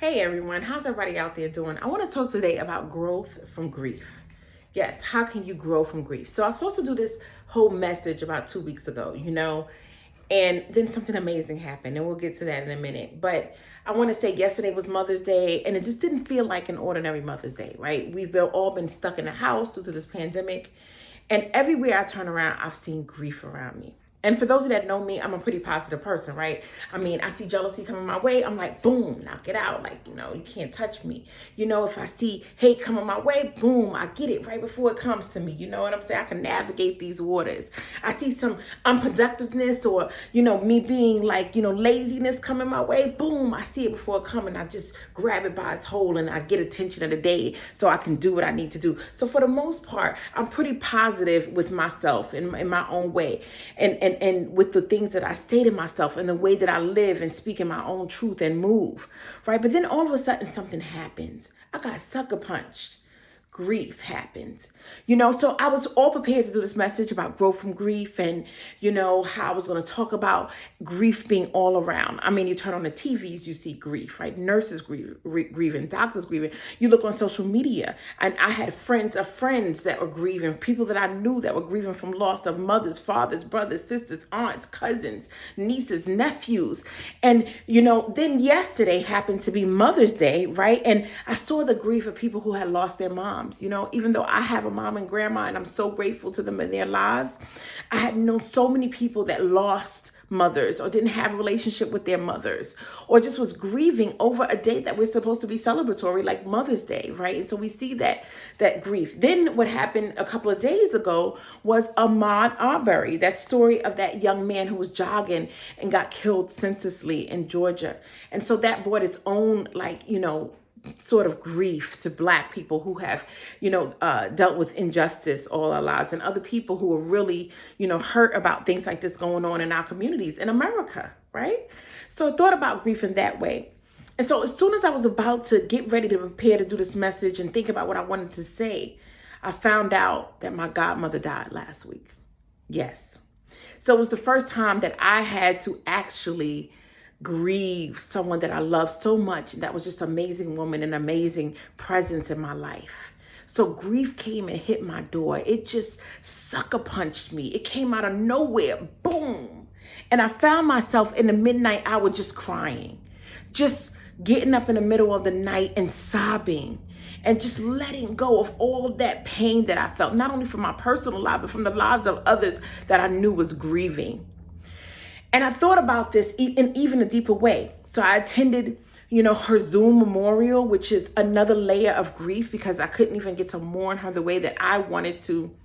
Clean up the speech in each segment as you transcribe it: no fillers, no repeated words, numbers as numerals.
Hey everyone, how's everybody out there doing? I want to talk today about growth from grief. Yes, how can you grow from grief? So I was supposed to do this whole message about 2 weeks ago, and then something amazing happened, and we'll get to that in a minute. But I want to say yesterday was Mother's Day, and it just didn't feel like an ordinary Mother's Day, right? All been stuck in the house due to this pandemic, and everywhere I turn around, I've seen grief around me. And for those of you that know me, I'm a pretty positive person, right? I mean, I see jealousy coming my way. I'm like, boom, knock it out. Like, you can't touch me. If I see hate coming my way, boom, I get it right before it comes to me. You know what I'm saying? I can navigate these waters. I see some unproductiveness or, me being like, laziness coming my way. Boom, I see it before it comes and I just grab it by its hole and I get attention of the day so I can do what I need to do. So for the most part, I'm pretty positive with myself in my own way. And with the things that I say to myself and the way that I live and speak in my own truth and move, right? But then all of a sudden something happens. I got sucker punched. Grief happens, so I was all prepared to do this message about growth from grief and, how I was going to talk about grief being all around. I mean, you turn on the TVs, you see grief, right? Nurses grieving, doctors grieving. You look on social media and I had friends of friends that were grieving, people that I knew that were grieving from loss of mothers, fathers, brothers, sisters, aunts, cousins, nieces, nephews. And, then yesterday happened to be Mother's Day, right? And I saw the grief of people who had lost their moms. Even though I have a mom and grandma and I'm so grateful to them in their lives, I have known so many people that lost mothers or didn't have a relationship with their mothers or just was grieving over a date that we're supposed to be celebratory, like Mother's Day, right? And so we see that grief. Then what happened a couple of days ago was Ahmaud Arbery, that story of that young man who was jogging and got killed senselessly in Georgia. And so that brought its own, sort of grief to Black people who have, dealt with injustice all our lives and other people who are really, hurt about things like this going on in our communities in America, right? So I thought about grief in that way. And so as soon as I was about to get ready to prepare to do this message and think about what I wanted to say, I found out that my godmother died last week. Yes. So it was the first time that I had to actually grieve someone that I love so much. That was just an amazing woman, an amazing presence in my life. So grief came and hit my door. It just sucker punched me. It came out of nowhere. Boom. And I found myself in the midnight hour just crying, just getting up in the middle of the night and sobbing and just letting go of all that pain that I felt, not only from my personal life, but from the lives of others that I knew was grieving. And I thought about this in even a deeper way. So I attended, her Zoom memorial, which is another layer of grief because I couldn't even get to mourn her the way that I wanted to.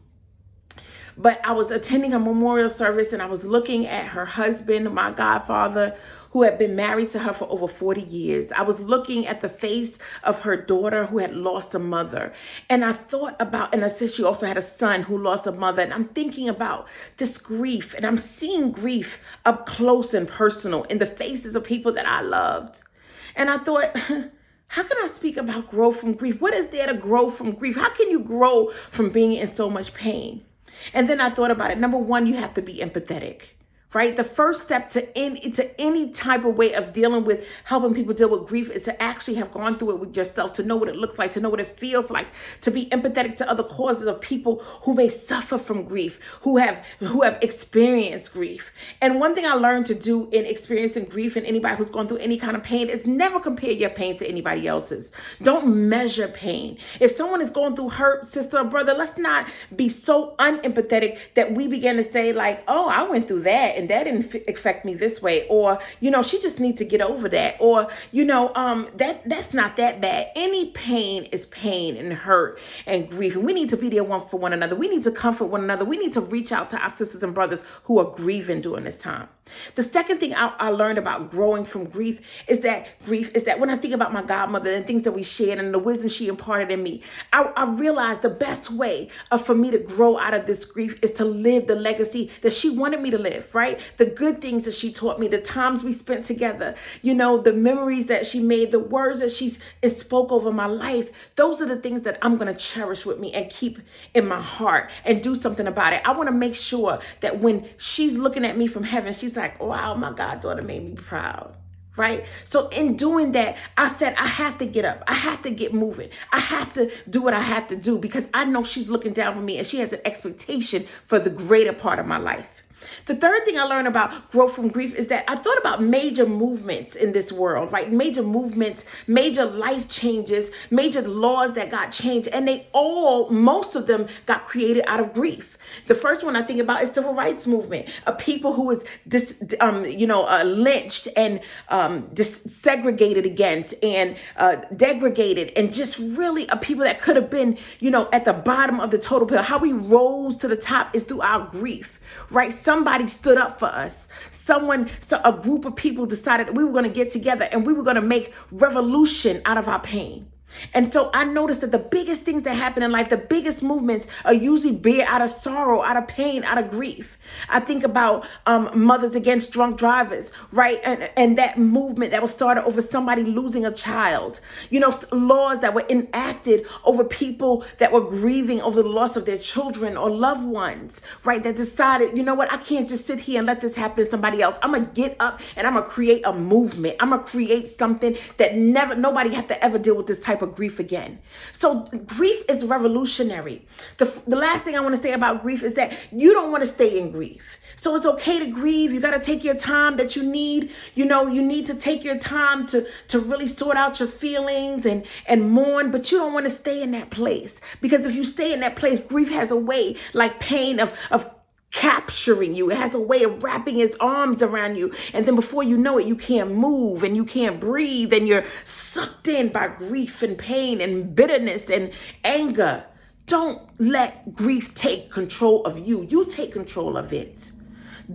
But I was attending a memorial service and I was looking at her husband, my godfather, who had been married to her for over 40 years. I was looking at the face of her daughter who had lost a mother. And I thought about, and I said she also had a son who lost a mother. And I'm thinking about this grief and I'm seeing grief up close and personal in the faces of people that I loved. And I thought, how can I speak about growth from grief? What is there to grow from grief? How can you grow from being in so much pain? And then I thought about it. Number one, you have to be empathetic, right? The first step to any type of way of dealing with helping people deal with grief is to actually have gone through it with yourself, to know what it looks like, to know what it feels like, to be empathetic to other causes of people who may suffer from grief, who have experienced grief. And one thing I learned to do in experiencing grief and anybody who's gone through any kind of pain is never compare your pain to anybody else's. Don't measure pain. If someone is going through hurt, sister or brother, let's not be so unempathetic that we begin to say like, oh, I went through that and that didn't affect me this way. Or, she just needs to get over that. Or, that's not that bad. Any pain is pain and hurt and grief. And we need to be there one for one another. We need to comfort one another. We need to reach out to our sisters and brothers who are grieving during this time. The second thing I learned about growing from grief is that when I think about my godmother and things that we shared and the wisdom she imparted in me, I realized the best way for me to grow out of this grief is to live the legacy that she wanted me to live, right? The good things that she taught me, the times we spent together, the memories that she made, the words that she spoke over my life. Those are the things that I'm going to cherish with me and keep in my heart and do something about it. I want to make sure that when she's looking at me from heaven, she's like, wow, my goddaughter made me proud. right? So in doing that, I said, I have to get up. I have to get moving. I have to do what I have to do because I know she's looking down for me and she has an expectation for the greater part of my life. The third thing I learned about growth from grief is that I thought about major movements in this world, right? Major movements, major life changes, major laws that got changed, and most of them got created out of grief. The first one I think about is civil rights movement, a people who was lynched and segregated against and degraded, and just really a people that could have been, at the bottom of the total pile. How we rose to the top is through our grief, right? Somebody stood up for us. A group of people decided that we were going to get together and we were going to make revolution out of our pain. And so I noticed that the biggest things that happen in life, the biggest movements are usually born out of sorrow, out of pain, out of grief. I think about Mothers Against Drunk Drivers, right? And that movement that was started over somebody losing a child. Laws that were enacted over people that were grieving over the loss of their children or loved ones, right? That decided, I can't just sit here and let this happen to somebody else. I'm going to get up and I'm going to create a movement. I'm going to create something that nobody have to ever deal with this type of grief again. So grief is revolutionary. The last thing I want to say about grief is that you don't want to stay in grief. So it's okay to grieve. You got to take your time that you need. You need to take your time to really sort out your feelings and mourn, but you don't want to stay in that place, because if you stay in that place, grief has a way, like pain, of capturing you. It has a way of wrapping its arms around you. And then before you know it, you can't move and you can't breathe and you're sucked in by grief and pain and bitterness and anger. Don't let grief take control of you. You take control of it.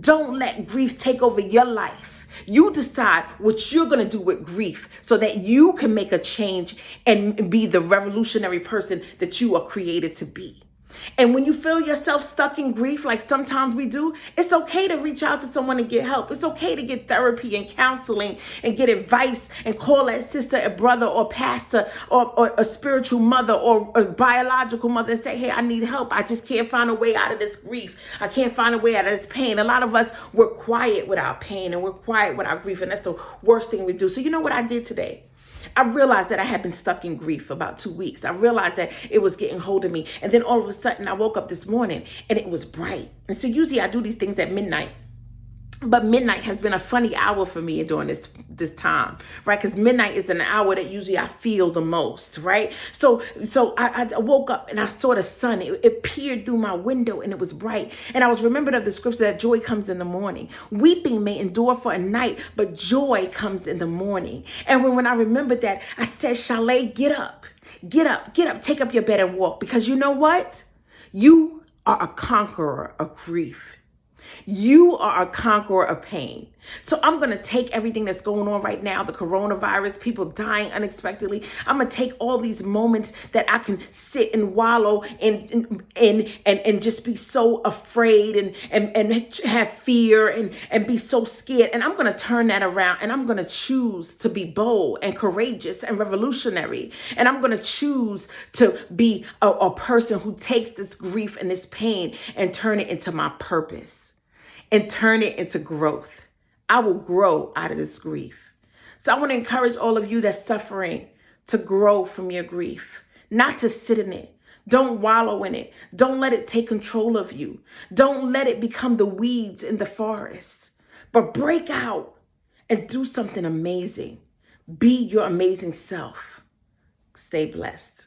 Don't let grief take over your life. You decide what you're going to do with grief so that you can make a change and be the revolutionary person that you are created to be. And when you feel yourself stuck in grief, like sometimes we do, it's okay to reach out to someone and get help. It's okay to get therapy and counseling and get advice and call that sister, a brother, or pastor, or a spiritual mother, or a biological mother, and say, hey, I need help. I just can't find a way out of this grief. I can't find a way out of this pain. A lot of us, we're quiet with our pain and we're quiet with our grief, and that's the worst thing we do. So you know what I did today? I realized that I had been stuck in grief for about 2 weeks. I realized that it was getting hold of me. And then all of a sudden I woke up this morning and it was bright. And so usually I do these things at midnight. But midnight has been a funny hour for me during this time, right? Because midnight is an hour that usually I feel the most, right? So I woke up and I saw the sun. It peered through my window and it was bright. And I was remembered of the scripture that joy comes in the morning. Weeping may endure for a night, but joy comes in the morning. And when I remembered that, I said, Chalet, get up, take up your bed and walk. Because you know what? You are a conqueror of grief. You are a conqueror of pain. So I'm going to take everything that's going on right now, the coronavirus, people dying unexpectedly. I'm going to take all these moments that I can sit and wallow and just be so afraid and have fear and be so scared. And I'm going to turn that around and I'm going to choose to be bold and courageous and revolutionary. And I'm going to choose to be a person who takes this grief and this pain and turn it into my purpose and turn it into growth. I will grow out of this grief. So I want to encourage all of you that's suffering to grow from your grief, not to sit in it. Don't wallow in it. Don't let it take control of you. Don't let it become the weeds in the forest, but break out and do something amazing. Be your amazing self. Stay blessed.